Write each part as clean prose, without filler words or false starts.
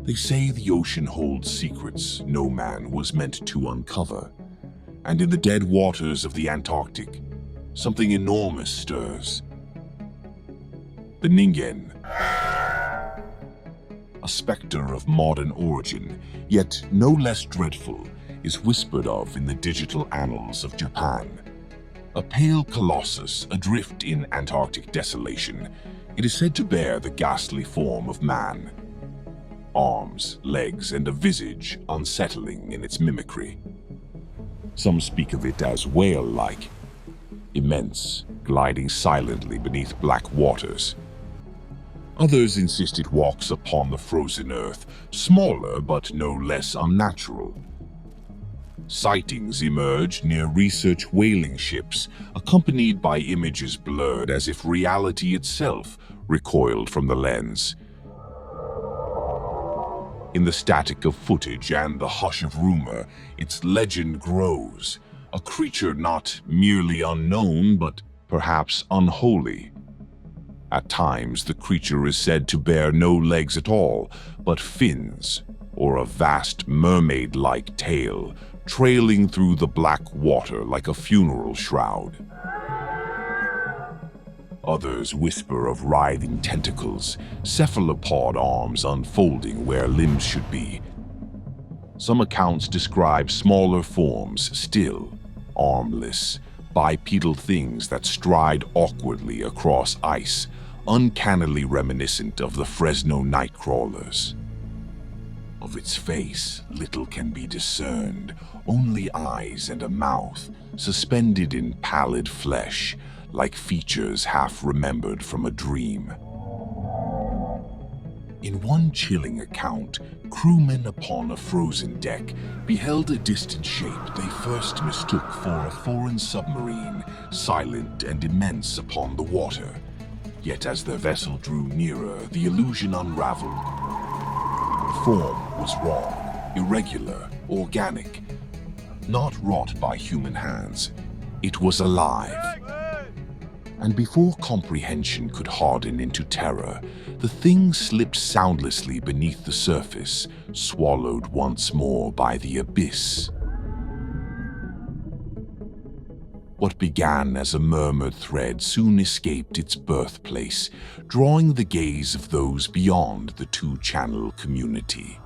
They say the ocean holds secrets no man was meant to uncover. And in the dead waters of the Antarctic, something enormous stirs. The Ningen. A specter of modern origin, yet no less dreadful, is whispered of in the digital annals of Japan. A pale colossus adrift in Antarctic desolation, it is said to bear the ghastly form of man. Arms, legs, and a visage unsettling in its mimicry. Some speak of it as whale-like, immense, gliding silently beneath black waters. Others insist it walks upon the frozen earth, smaller but no less unnatural. Sightings emerge near research whaling ships, accompanied by images blurred as if reality itself recoiled from the lens. In the static of footage and the hush of rumor, its legend grows, a creature not merely unknown but perhaps unholy. At times, the creature is said to bear no legs at all, but fins, or a vast mermaid-like tail, trailing through the black water like a funeral shroud. Others whisper of writhing tentacles, cephalopod arms unfolding where limbs should be. Some accounts describe smaller forms, still, armless, bipedal things that stride awkwardly across ice, uncannily reminiscent of the Fresno nightcrawlers. Of its face, little can be discerned, only eyes and a mouth, suspended in pallid flesh, like features half remembered from a dream. In one chilling account, crewmen upon a frozen deck beheld a distant shape they first mistook for a foreign submarine, silent and immense upon the water. Yet as their vessel drew nearer, the illusion unraveled. The form was wrong, irregular, organic, not wrought by human hands. It was alive. And before comprehension could harden into terror, the thing slipped soundlessly beneath the surface, swallowed once more by the abyss. What began as a murmured thread soon escaped its birthplace, drawing the gaze of those beyond the two-channel community.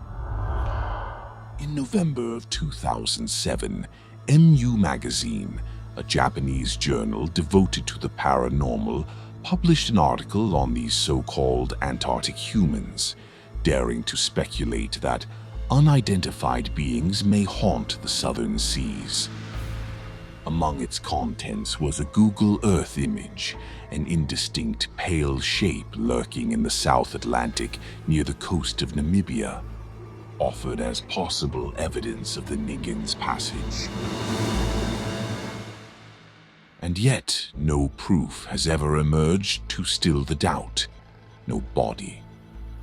In November of 2007, MU Magazine, a Japanese journal devoted to the paranormal, published an article on these so-called Antarctic humans, daring to speculate that unidentified beings may haunt the southern seas. Among its contents was a Google Earth image, an indistinct pale shape lurking in the South Atlantic near the coast of Namibia, offered as possible evidence of the Ningen's passage. And yet, no proof has ever emerged to still the doubt. No body,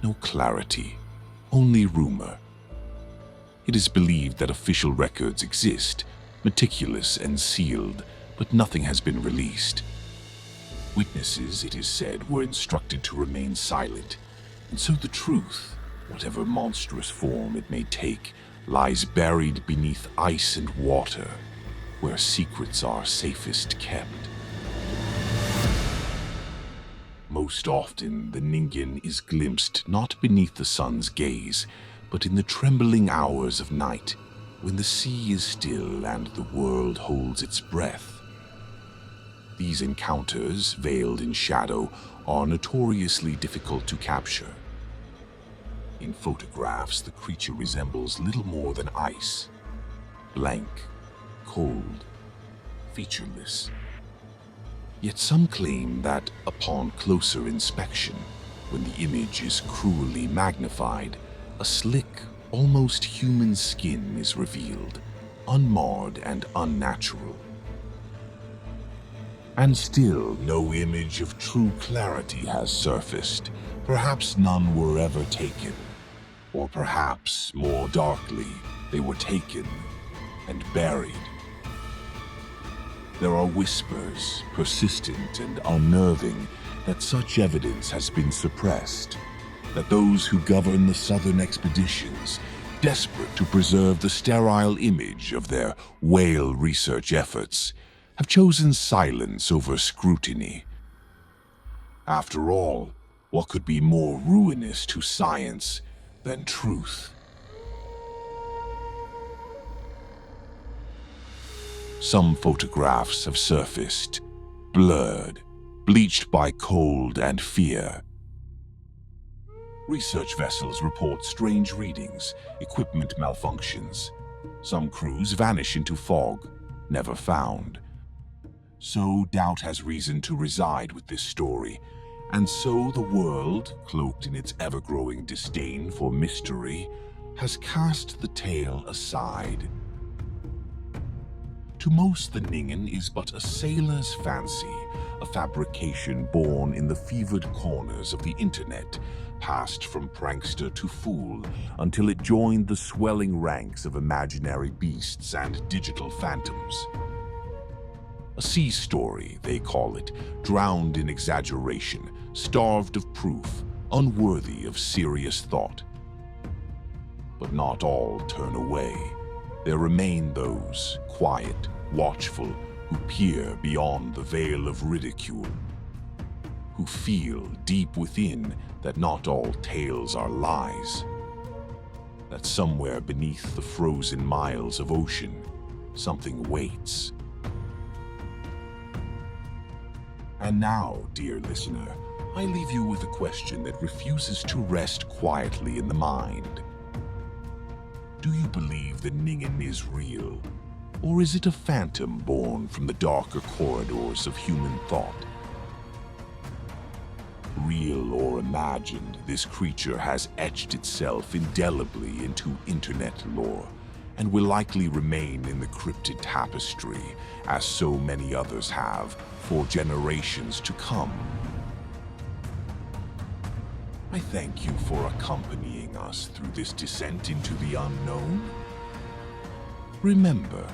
no clarity, only rumor. It is believed that official records exist, meticulous and sealed, but nothing has been released. Witnesses, it is said, were instructed to remain silent, and so the truth, whatever monstrous form it may take, lies buried beneath ice and water, where secrets are safest kept. Most often, the Ningen is glimpsed not beneath the sun's gaze, but in the trembling hours of night, when the sea is still and the world holds its breath. These encounters, veiled in shadow, are notoriously difficult to capture. In photographs, the creature resembles little more than ice, blank, cold, featureless. Yet some claim that upon closer inspection, when the image is cruelly magnified, a slick, almost human skin is revealed, unmarred and unnatural. And still, no image of true clarity has surfaced. Perhaps none were ever taken. Or perhaps, more darkly, they were taken and buried. There are whispers, persistent and unnerving, that such evidence has been suppressed. that those who govern the southern expeditions, desperate to preserve the sterile image of their whale research efforts, have chosen silence over scrutiny. After all, what could be more ruinous to science than truth? Some photographs have surfaced, blurred, bleached by cold and fear. Research vessels report strange readings, equipment malfunctions. Some crews vanish into fog, never found. So doubt has reason to reside with this story, and so the world, cloaked in its ever-growing disdain for mystery, has cast the tale aside. To most, the Ningen is but a sailor's fancy, a fabrication born in the fevered corners of the internet, passed from prankster to fool until it joined the swelling ranks of imaginary beasts and digital phantoms. A sea story, they call it, drowned in exaggeration, starved of proof, unworthy of serious thought. But not all turn away. There remain those, quiet, watchful, who peer beyond the veil of ridicule, who feel deep within that not all tales are lies, that somewhere beneath the frozen miles of ocean, something waits. And now, dear listener, I leave you with a question that refuses to rest quietly in the mind. Do you believe the Ningen is real, or is it a phantom born from the darker corridors of human thought? Real or imagined, this creature has etched itself indelibly into internet lore, and will likely remain in the cryptid tapestry, as so many others have, for generations to come. I thank you for accompanying us through this descent into the unknown. Remember,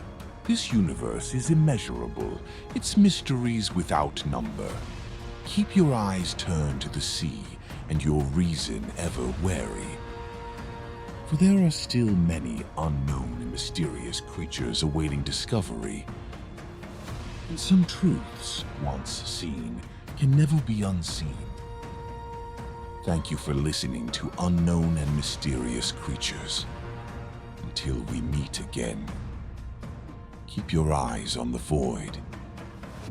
this universe is immeasurable, its mysteries without number. Keep your eyes turned to the sea and your reason ever wary. For there are still many unknown and mysterious creatures awaiting discovery. And some truths, once seen, can never be unseen. Thank you for listening to Unknown and Mysterious Creatures. Until we meet again, keep your eyes on the void,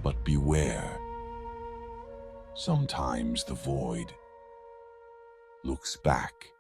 but beware. Sometimes the void looks back.